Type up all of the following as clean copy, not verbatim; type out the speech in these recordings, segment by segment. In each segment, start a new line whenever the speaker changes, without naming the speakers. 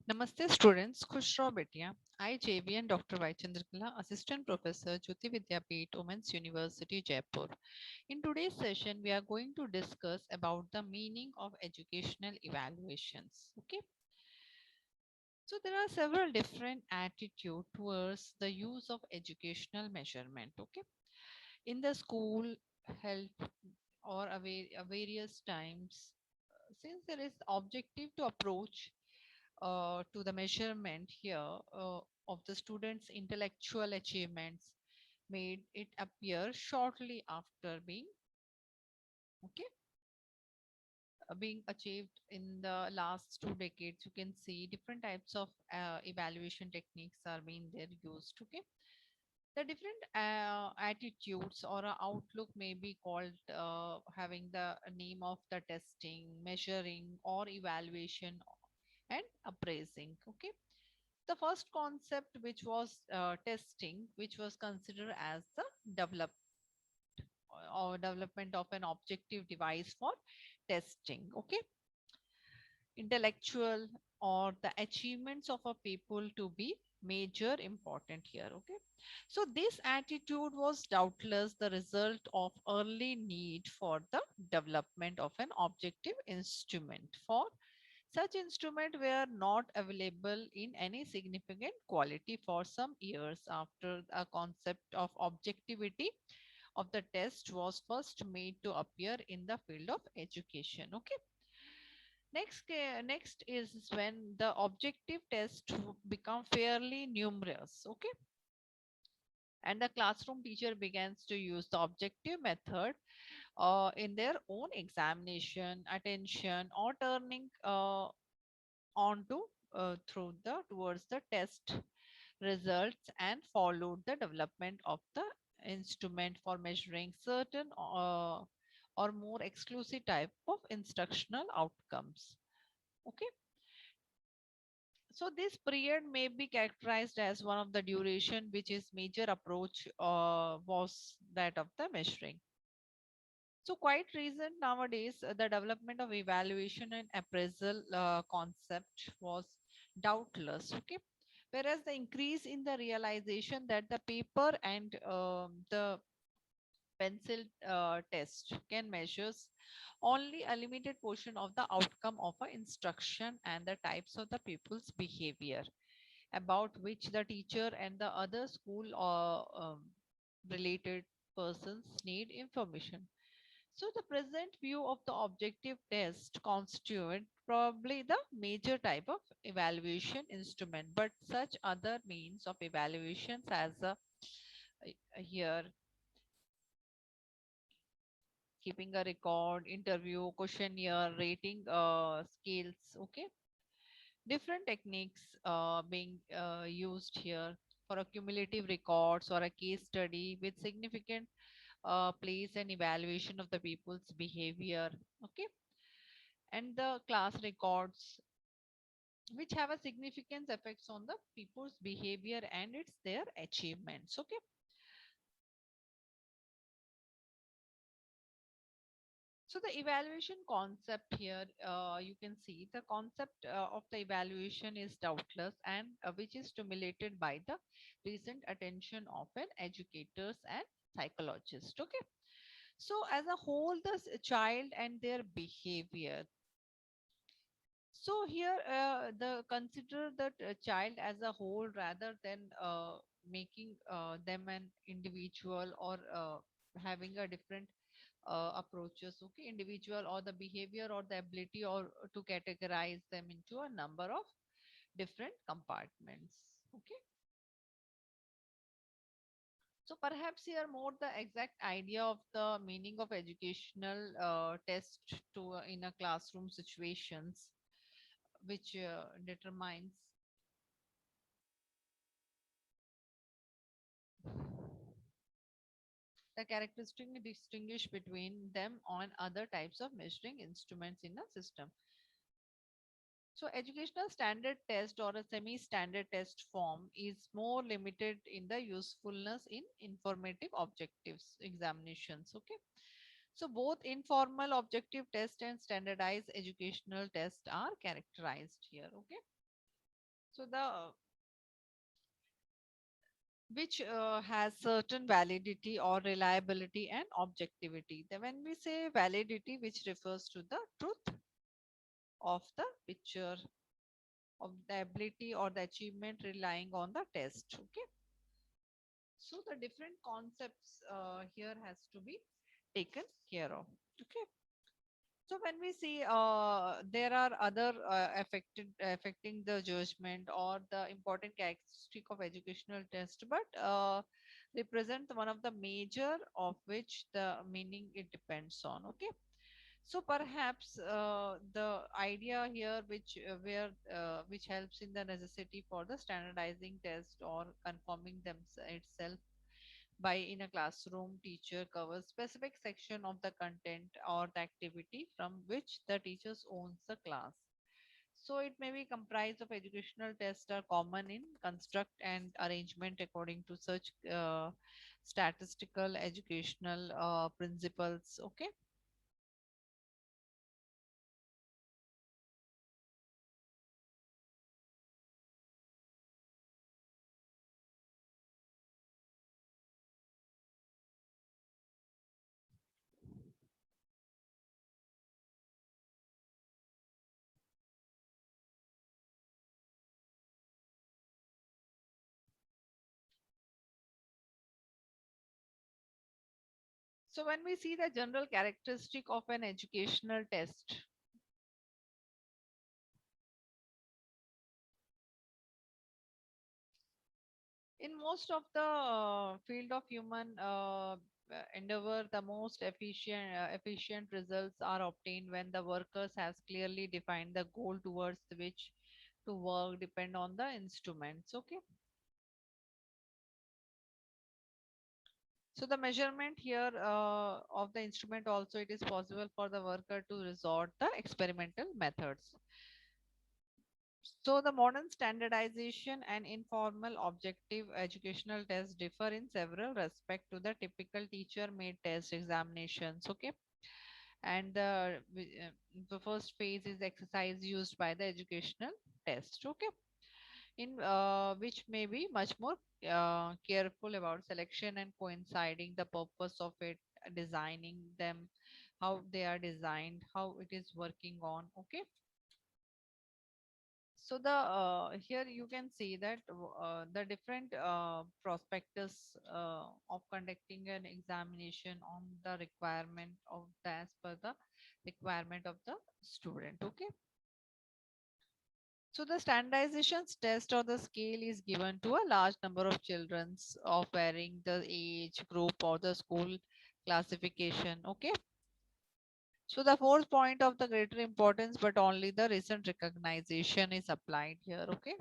Namaste students, Khush raho betiya. I JVN Dr. Y. Chandrakala, Assistant Professor, Jyoti Vidyapeeth, Women's University, Jaipur. In today's session, we are going to discuss about the meaning of educational evaluations. Okay, so there are several different attitude towards the use of educational measurement. Okay, in the school, health, or various times, since there is objective to approach to the measurement here of the students' intellectual achievements made it appear shortly after okay being achieved in the last 2 decades. You can see different types of evaluation techniques are being there used. Okay, the different attitudes or a outlook may be called having the name of the testing, measuring, or evaluation and appraising. Okay, the first concept, which was testing, which was considered as the develop or development of an objective device for testing. Okay, intellectual or the achievements of a people to be major important here. Okay, so this attitude was doubtless the result of early need for the development of an objective instrument. For such instruments were not available in any significant quality for some years after a concept of objectivity of the test was first made to appear in the field of education. Okay. Next is when the objective test become fairly numerous. Okay, and the classroom teacher begins to use the objective method in their own examination, attention, or turning onto through the towards the test results and followed the development of the instrument for measuring certain or more exclusive type of instructional outcomes. Okay, so this period may be characterized as one of the duration which is major approach was that of the measuring. So quite recent nowadays, the development of evaluation and appraisal concept was doubtless. Okay, whereas the increase in the realization that the paper and the pencil test can measures only a limited portion of the outcome of an instruction and the types of the pupil's behavior about which the teacher and the other school or related persons need information. So the present view of the objective test constitute probably the major type of evaluation instrument, but such other means of evaluations as here keeping a record, interview, questionnaire, rating scales. Okay, different techniques being used here for a cumulative records or a case study with significant place and evaluation of the people's behavior. Okay, and the class records which have a significant effects on the people's behavior and it's their achievements. Okay, so the evaluation concept here, you can see the concept of the evaluation is doubtless and which is stimulated by the recent attention of an educators and psychologists. Okay, so as a whole, the child and their behavior. So here, the consider the child as a whole rather than making them an individual or having a different approaches. Okay, individual or the behavior or the ability or to categorize them into a number of different compartments. Okay, so perhaps here more the exact idea of the meaning of educational test to in a classroom situations which determines the characteristic distinguish between them on other types of measuring instruments in a system. So educational standard test or a semi-standard test form is more limited in the usefulness in informative objectives examinations. Okay. So both informal objective test and standardized educational test are characterized here. Okay. So the which has certain validity or reliability and objectivity. Then when we say validity, which refers to the truth of the picture, of the ability or the achievement relying on the test. Okay. So the different concepts here has to be taken care of. Okay. So when we see there are other affecting the judgment or the important characteristic of educational test, but represent one of the major of which the meaning it depends on. Okay. So perhaps the idea here, which helps in the necessity for the standardizing test or conforming them itself by in a classroom, teacher covers specific section of the content or the activity from which the teachers owns the class. So it may be comprised of educational tests are common in construct and arrangement according to such statistical educational principles. Okay. So when we see the general characteristic of an educational test, in most of the field of human endeavor, the most efficient results are obtained when the workers has clearly defined the goal towards which to work depend on the instruments. Okay. So the measurement here of the instrument also it is possible for the worker to resort the experimental methods. So the modern standardization and informal objective educational tests differ in several respects to the typical teacher made test examinations. Okay. And the first phase is exercise used by the educational test. Okay. In which may be much more careful about selection and coinciding the purpose of it, designing them, how they are designed, how it is working on. Okay. So the here you can see that the different prospectus of conducting an examination on the requirement of the as per the requirement of the student. Okay. So the standardizations test or the scale is given to a large number of children of varying the age group or the school classification. Okay. So the fourth point of the greater importance, but only the recent recognition is applied here. Okay.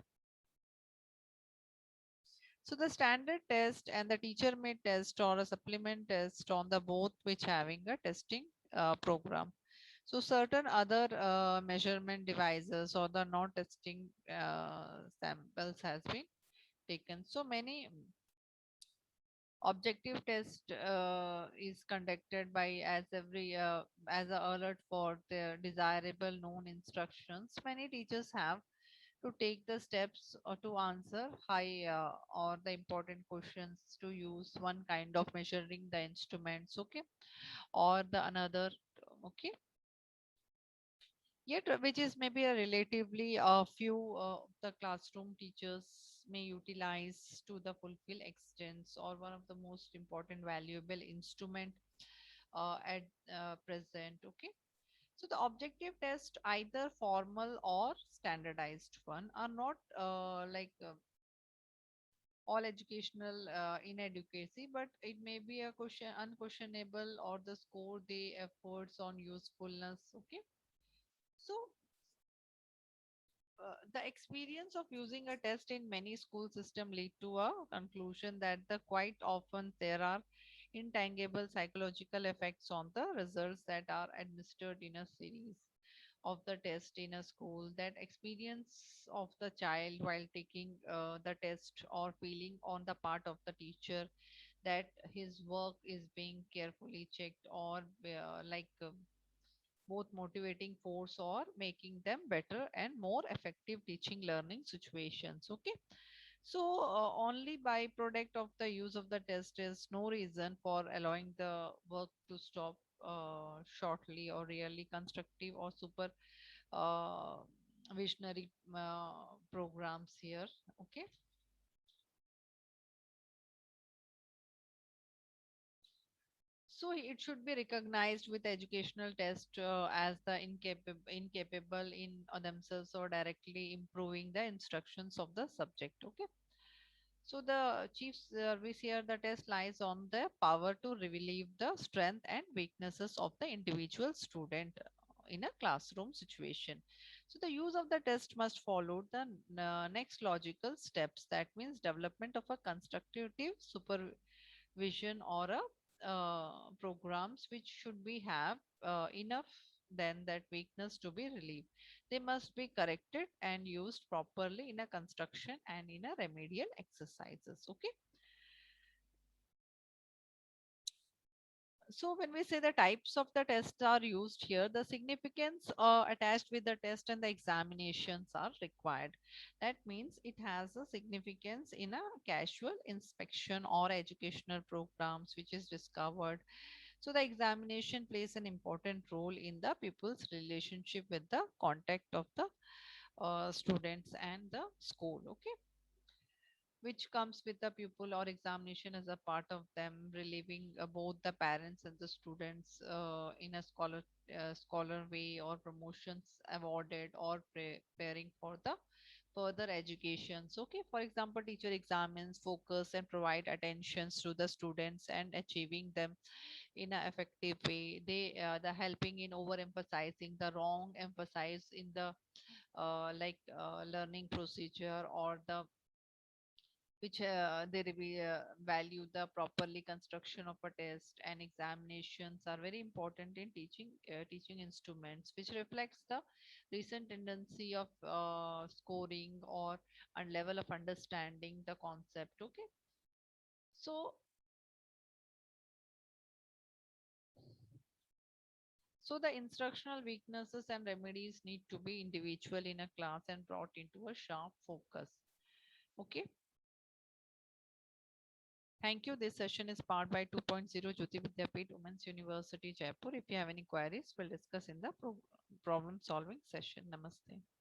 So the standard test and the teacher made test or a supplement test on the both which having a testing program. So certain other measurement devices or the non testing samples has been taken. So many objective test is conducted by as a alert for the desirable known instructions. Many teachers have to take the steps or to answer high or the important questions to use one kind of measuring the instruments. Okay. Or the another. Okay. Yet which is maybe a relatively few the classroom teachers may utilize to the fulfill extents or one of the most important valuable instrument at present. Okay. So the objective test, either formal or standardized one, are not all educational inadequacy, but it may be a question unquestionable or the score the efforts on usefulness. Okay. So the experience of using a test in many school system lead to a conclusion that the quite often there are intangible psychological effects on the results that are administered in a series of the test in a school. That experience of the child while taking the test or feeling on the part of the teacher that his work is being carefully checked or both motivating force or making them better and more effective teaching learning situations. Okay. So only byproduct of the use of the test is no reason for allowing the work to stop shortly or really constructive or super uh, visionary programs here. Okay. So it should be recognized with educational test as the incapable in themselves or directly improving the instructions of the subject. Okay. So the chief service here, the test lies on the power to relieve the strength and weaknesses of the individual student in a classroom situation. So the use of the test must follow the next logical steps. That means development of a constructive supervision or a programs which should be have enough then that weakness to be relieved. They must be corrected and used properly in a construction and in a remedial exercises. Okay. So when we say the types of the tests are used here, the significance attached with the test and the examinations are required. That means it has a significance in a casual inspection or educational programs which is discovered. So the examination plays an important role in the pupil's relationship with the contact of the students and the school. Okay, which comes with the pupil or examination as a part of them relieving both the parents and the students in a scholar way or promotions awarded or preparing for the further educations. Okay, for example, teacher examines focus and provide attentions to the students and achieving them in an effective way. They the helping in overemphasizing the wrong emphasize in the learning procedure or the which value the properly construction of a test and examinations are very important in teaching instruments, which reflects the recent tendency of scoring or and level of understanding the concept. Okay. So so the instructional weaknesses and remedies need to be individual in a class and brought into a sharp focus. Okay. Thank you. This session is powered by 2.0 Jyoti Vidyapeeth Women's University, Jaipur. If you have any queries, we'll discuss in the problem solving session. Namaste.